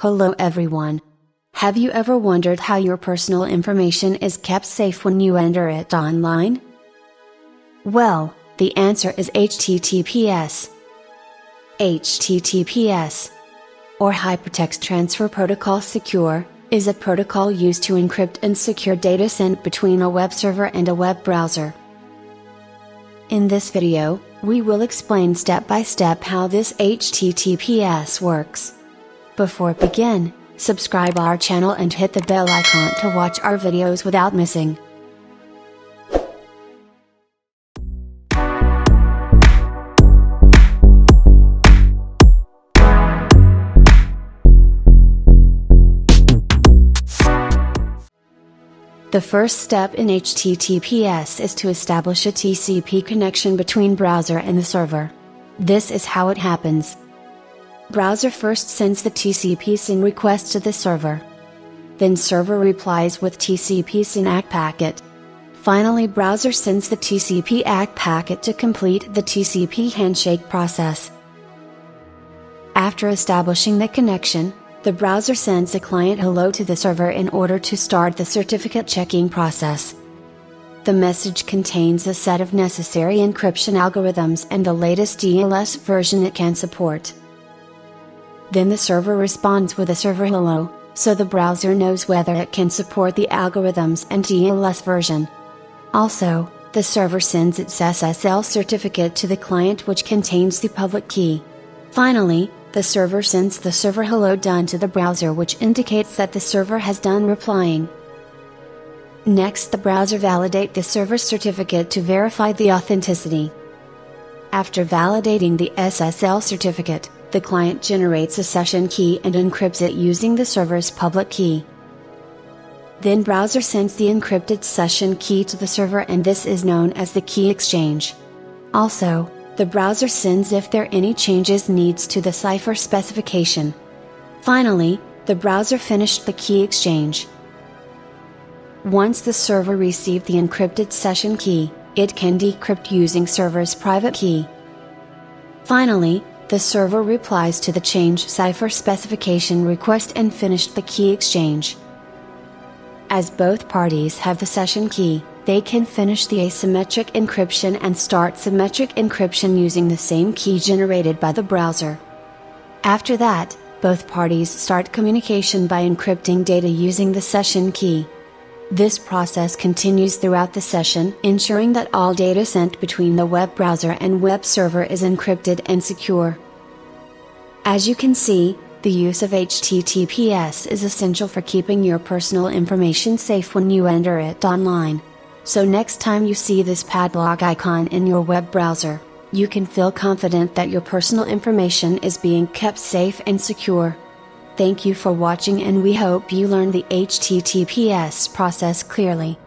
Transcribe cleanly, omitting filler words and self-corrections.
Hello everyone. Have you ever wondered how your personal information is kept safe when you enter it online? Well, the answer is HTTPS. HTTPS, or Hypertext Transfer Protocol Secure, is a protocol used to encrypt and secure data sent between a web server and a web browser. In this video, we will explain step by step how this HTTPS works. Before we begin, subscribe our channel and hit the bell icon to watch our videos without missing. The first step in HTTPS is to establish a TCP connection between browser and the server. This is how it happens. Browser first sends the TCP SYN request to the server. Then server replies with TCP SYN ACK packet. Finally, browser sends the TCP ACK packet to complete the TCP handshake process. After establishing the connection, the browser sends a client hello to the server in order to start the certificate checking process. The message contains a set of necessary encryption algorithms and the latest TLS version it can support. Then the server responds with a server hello, so the browser knows whether it can support the algorithms and TLS version. Also, the server sends its SSL certificate to the client, which contains the public key. Finally, the server sends the server hello done to the browser, which indicates that the server has done replying. Next, the browser validates the server certificate to verify the authenticity. After validating the SSL certificate, the client generates a session key and encrypts it using the server's public key. Then browser sends the encrypted session key to the server, and this is known as the key exchange. Also, the browser sends if there are any changes needs to the cipher specification. Finally, the browser finished the key exchange. Once the server received the encrypted session key, it can decrypt using server's private key. Finally, the server replies to the change cipher specification request and finished the key exchange. As both parties have the session key, they can finish the asymmetric encryption and start symmetric encryption using the same key generated by the browser. After that, both parties start communication by encrypting data using the session key. This process continues throughout the session, ensuring that all data sent between the web browser and web server is encrypted and secure. As you can see, the use of HTTPS is essential for keeping your personal information safe when you enter it online. So next time you see this padlock icon in your web browser, you can feel confident that your personal information is being kept safe and secure. Thank you for watching, and we hope you learned the HTTPS process clearly.